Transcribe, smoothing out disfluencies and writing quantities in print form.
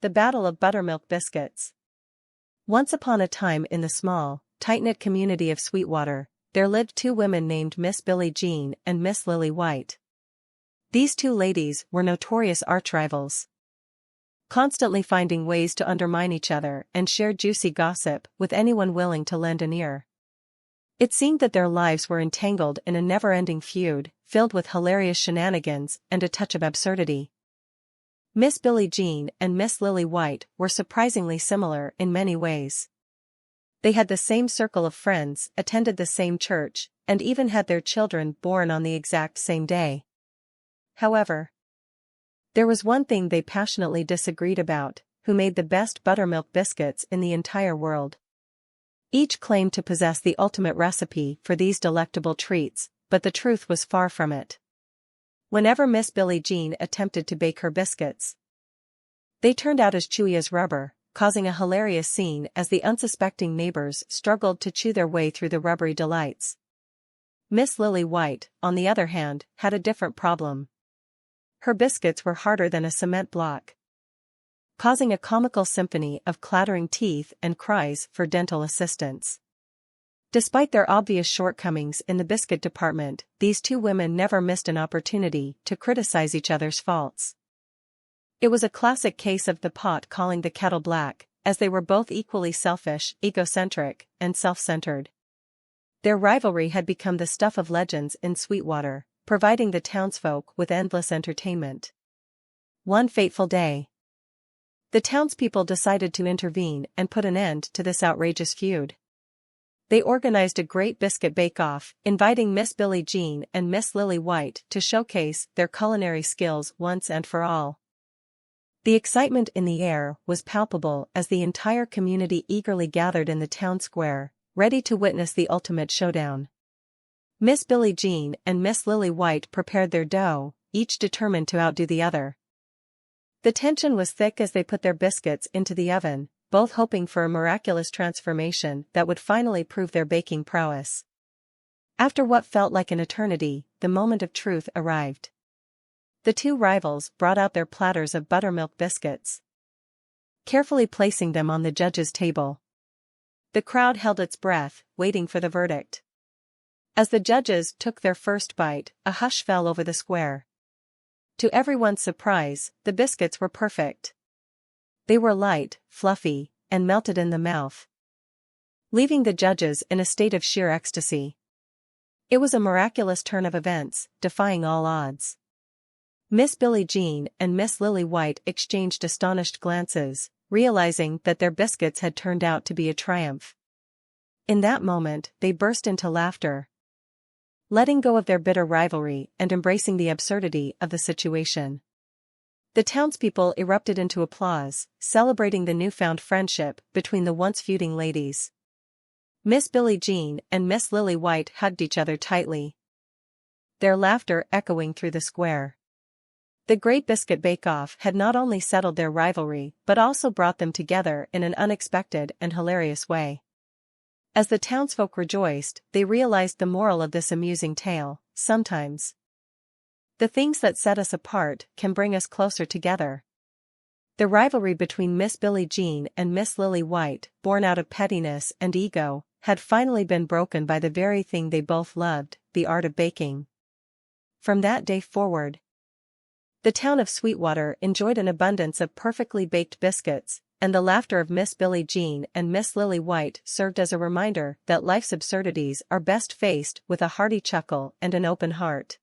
The Battle of Buttermilk Biscuits. Once upon a time in the small, tight-knit community of Sweetwater, there lived two women named Miss Billie Jean and Miss Lily White. These two ladies were notorious archrivals, constantly finding ways to undermine each other and share juicy gossip with anyone willing to lend an ear. It seemed that their lives were entangled in a never-ending feud, filled with hilarious shenanigans and a touch of absurdity. Miss Billie Jean and Miss Lily White were surprisingly similar in many ways. They had the same circle of friends, attended the same church, and even had their children born on the exact same day. However, there was one thing they passionately disagreed about: who made the best buttermilk biscuits in the entire world. Each claimed to possess the ultimate recipe for these delectable treats, but the truth was far from it. Whenever Miss Billie Jean attempted to bake her biscuits, they turned out as chewy as rubber, causing a hilarious scene as the unsuspecting neighbors struggled to chew their way through the rubbery delights. Miss Lily White, on the other hand, had a different problem. Her biscuits were harder than a cement block, causing a comical symphony of clattering teeth and cries for dental assistance. Despite their obvious shortcomings in the biscuit department, these two women never missed an opportunity to criticize each other's faults. It was a classic case of the pot calling the kettle black, as they were both equally selfish, egocentric, and self-centered. Their rivalry had become the stuff of legends in Sweetwater, providing the townsfolk with endless entertainment. One fateful day, the townspeople decided to intervene and put an end to this outrageous feud. They organized a Great Biscuit Bake-Off, inviting Miss Billie Jean and Miss Lily White to showcase their culinary skills once and for all. The excitement in the air was palpable as the entire community eagerly gathered in the town square, ready to witness the ultimate showdown. Miss Billie Jean and Miss Lily White prepared their dough, each determined to outdo the other. The tension was thick as they put their biscuits into the oven, both hoping for a miraculous transformation that would finally prove their baking prowess. After what felt like an eternity, the moment of truth arrived. The two rivals brought out their platters of buttermilk biscuits, carefully placing them on the judges' table. The crowd held its breath, waiting for the verdict. As the judges took their first bite, a hush fell over the square. To everyone's surprise, the biscuits were perfect. They were light, fluffy, and melted in the mouth, leaving the judges in a state of sheer ecstasy. It was a miraculous turn of events, defying all odds. Miss Billie Jean and Miss Lily White exchanged astonished glances, realizing that their biscuits had turned out to be a triumph. In that moment, they burst into laughter, letting go of their bitter rivalry and embracing the absurdity of the situation. The townspeople erupted into applause, celebrating the newfound friendship between the once feuding ladies. Miss Billie Jean and Miss Lily White hugged each other tightly, their laughter echoing through the square. The Great Biscuit Bake-Off had not only settled their rivalry but also brought them together in an unexpected and hilarious way. As the townsfolk rejoiced, they realized the moral of this amusing tale: sometimes the things that set us apart can bring us closer together. The rivalry between Miss Billie Jean and Miss Lily White, born out of pettiness and ego, had finally been broken by the very thing they both loved: the art of baking. From that day forward, the town of Sweetwater enjoyed an abundance of perfectly baked biscuits, and the laughter of Miss Billie Jean and Miss Lily White served as a reminder that life's absurdities are best faced with a hearty chuckle and an open heart.